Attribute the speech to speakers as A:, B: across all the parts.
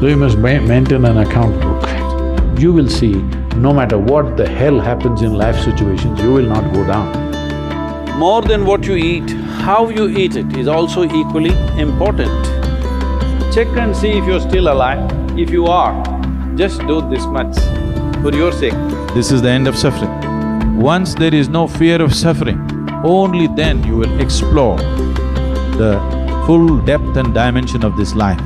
A: So you must maintain an account book. You will see, no matter what the hell happens in life situations, you will not go down.
B: More than what you eat, how you eat it is also equally important. Check and see if you're still alive. If you are, just do this much for your sake.
C: This is the end of suffering. Once there is no fear of suffering, only then you will explore the full depth and dimension of this life.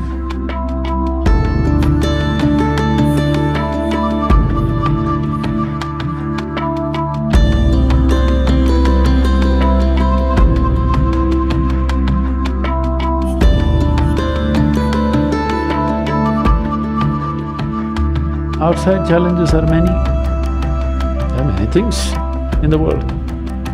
A: Outside challenges are many. There are many things in the world.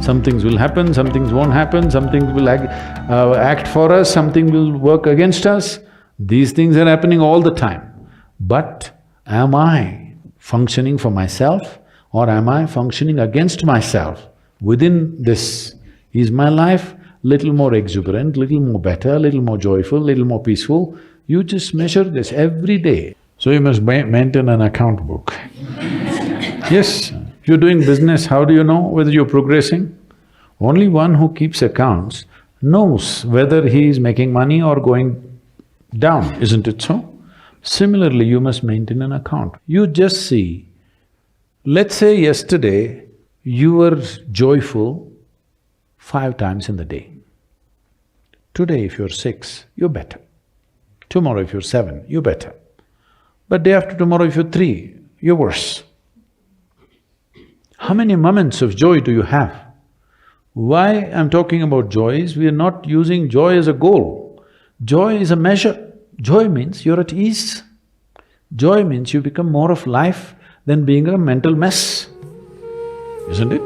A: Some things will happen, some things won't happen, some things will act for us, something will work against us. These things are happening all the time. But am I functioning for myself or am I functioning against myself? Within this, is my life little more exuberant, little more better, little more joyful, little more peaceful? You just measure this every day. So you must maintain an account book. Yes, if you're doing business, how do you know whether you're progressing? Only one who keeps accounts knows whether he is making money or going down, isn't it so? Similarly, you must maintain an account. You just see, let's say yesterday you were joyful 5 times in the day. Today if you're 6, you're better. Tomorrow if you're 7, you're better. But day after tomorrow if you're 3, you're worse. How many moments of joy do you have? Why I'm talking about joy is we are not using joy as a goal. Joy is a measure. Joy means you're at ease. Joy means you become more of life than being a mental mess, isn't it?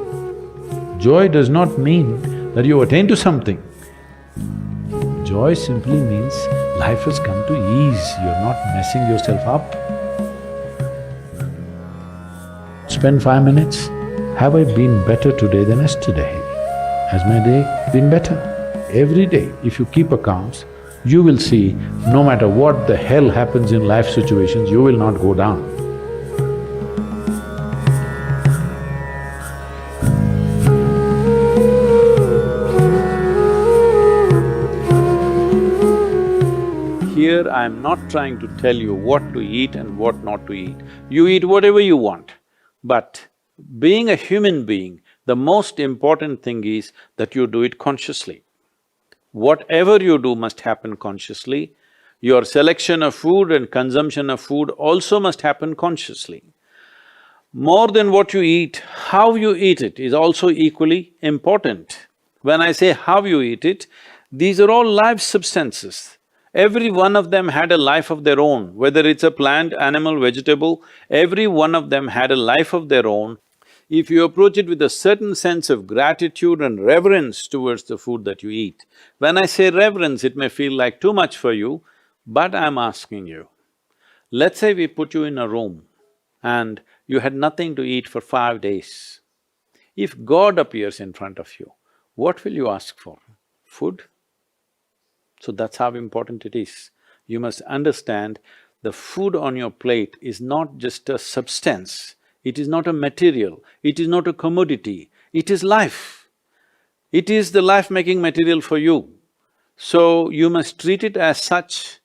A: Joy does not mean that you attain to something. Joy simply means life has come to ease, you're not messing yourself up. Spend 5 minutes, have I been better today than yesterday? Has my day been better? Every day, if you keep accounts, you will see, no matter what the hell happens in life situations, you will not go down.
B: Here, I'm not trying to tell you what to eat and what not to eat. You eat whatever you want. But being a human being, the most important thing is that you do it consciously. Whatever you do must happen consciously. Your selection of food and consumption of food also must happen consciously. More than what you eat, how you eat it is also equally important. When I say how you eat it, these are all live substances. Every one of them had a life of their own, whether it's a plant, animal, vegetable, every one of them had a life of their own. If you approach it with a certain sense of gratitude and reverence towards the food that you eat, when I say reverence, it may feel like too much for you, but I'm asking you, let's say we put you in a room and you had nothing to eat for 5 days. If God appears in front of you, what will you ask for? Food? So that's how important it is. You must understand the food on your plate is not just a substance, it is not a material, it is not a commodity, it is life. It is the life-making material for you. So you must treat it as such.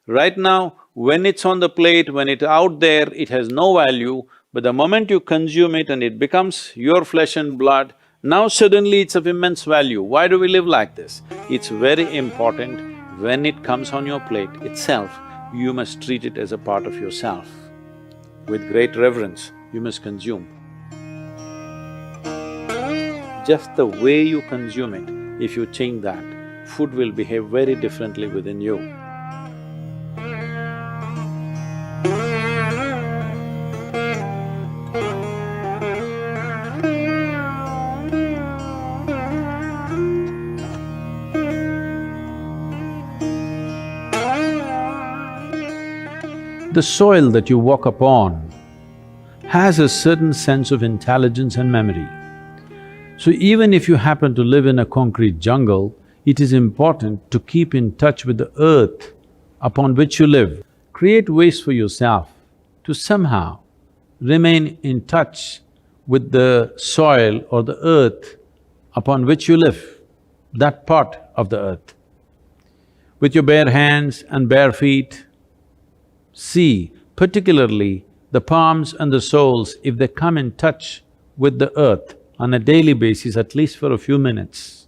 B: Right now, when it's on the plate, when it's out there, it has no value, but the moment you consume it and it becomes your flesh and blood, now suddenly it's of immense value. Why do we live like this? It's very important, when it comes on your plate itself, you must treat it as a part of yourself. With great reverence, you must consume. Just the way you consume it, if you change that, food will behave very differently within you.
A: The soil that you walk upon has a certain sense of intelligence and memory. So even if you happen to live in a concrete jungle, it is important to keep in touch with the earth upon which you live. create ways for yourself to somehow remain in touch with the soil or the earth upon which you live, that part of the earth. With your bare hands and bare feet, see particularly the palms and the soles, if they come in touch with the earth on a daily basis, at least for a few minutes,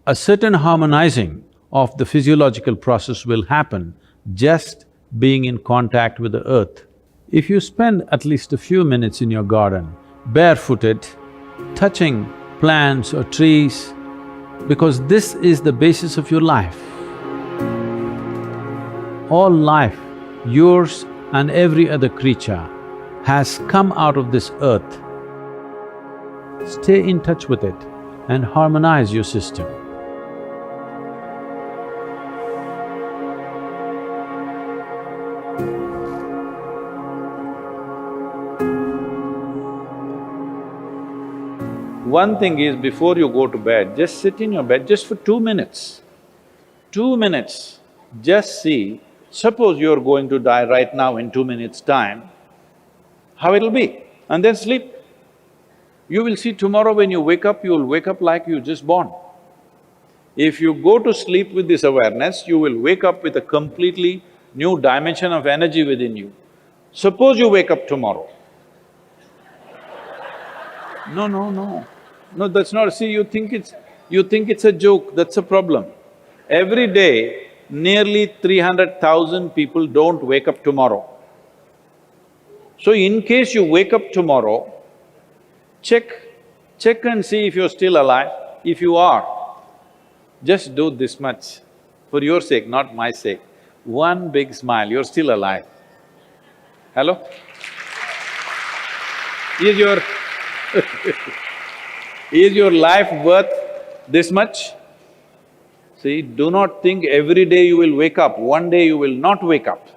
A: a certain harmonizing of the physiological process will happen just being in contact with the earth. If you spend at least a few minutes in your garden, barefooted, touching plants or trees, because this is the basis of your life. All life, yours and every other creature, has come out of this earth. Stay in touch with it and harmonize your system.
B: One thing is, before you go to bed, just sit in your bed just for 2 minutes. 2 minutes, just see, suppose you're going to die right now in 2 minutes' time, how it'll be, and then sleep. You will see tomorrow when you wake up, you'll wake up like you just born. If you go to sleep with this awareness, you will wake up with a completely new dimension of energy within you. Suppose you wake up tomorrow. No, that's not… See, you think it's a joke, that's a problem. Every day, nearly 300,000 people don't wake up tomorrow. So in case you wake up tomorrow, check and see if you're still alive. If you are, just do this much, for your sake, not my sake. One big smile, you're still alive. Hello? Is your life worth this much? See, do not think every day you will wake up, one day you will not wake up.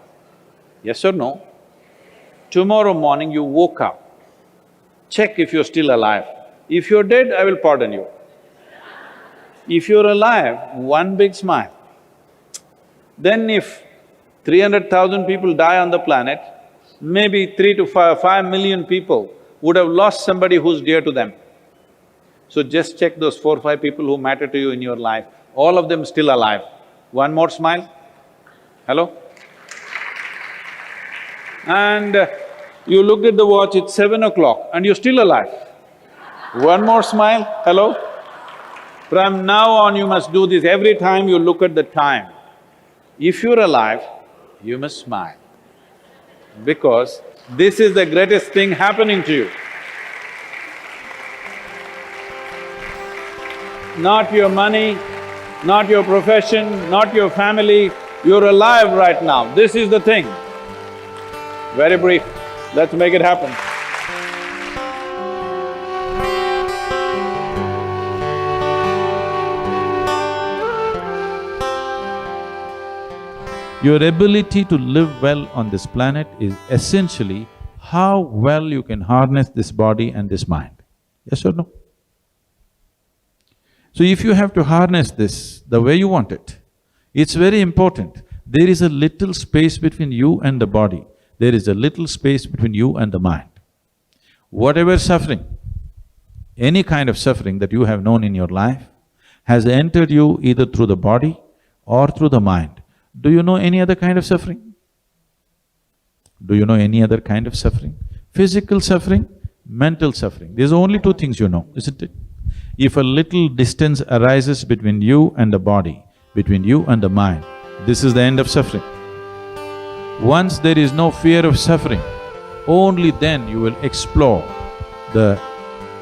B: Yes or no? Tomorrow morning you woke up, check if you're still alive. If you're dead, I will pardon you. If you're alive, one big smile. Then if 300,000 people die on the planet, maybe 3 to 5 million people would have lost somebody who's dear to them. So just check those 4 or 5 people who matter to you in your life, all of them still alive. One more smile. Hello? And you looked at the watch, it's 7 o'clock and you're still alive. One more smile. Hello? From now on you must do this every time you look at the time. If you're alive, you must smile, because this is the greatest thing happening to you. Not your money, not your profession, not your family, you're alive right now, this is the thing. Very brief, let's make it happen.
C: Your ability to live well on this planet is essentially how well you can harness this body and this mind. Yes or no? So if you have to harness this the way you want it, it's very important. There is a little space between you and the body. There is a little space between you and the mind. Whatever suffering, any kind of suffering that you have known in your life has entered you either through the body or through the mind. Do you know any other kind of suffering? Do you know any other kind of suffering? Physical suffering, mental suffering. There's only 2 things you know, isn't it? If a little distance arises between you and the body, between you and the mind, this is the end of suffering. Once there is no fear of suffering, only then you will explore the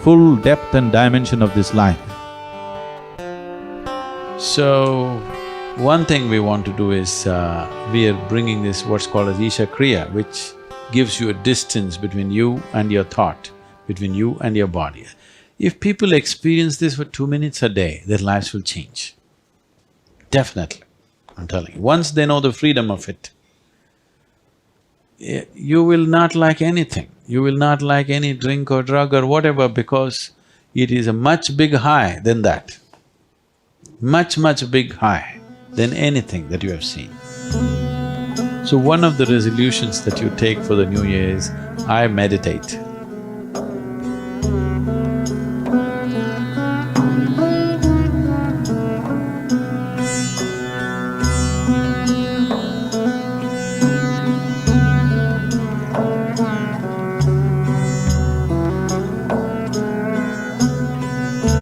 C: full depth and dimension of this life.
A: So, one thing we want to do is, we are bringing this what's called as Isha Kriya, which gives you a distance between you and your thought, between you and your body. If people experience this for 2 minutes a day, their lives will change. Definitely, I'm telling you. Once they know the freedom of it, you will not like anything. You will not like any drink or drug or whatever, because it is a much big high than that. Much big high than anything that you have seen.
B: So one of the resolutions that you take for the new year is, I meditate.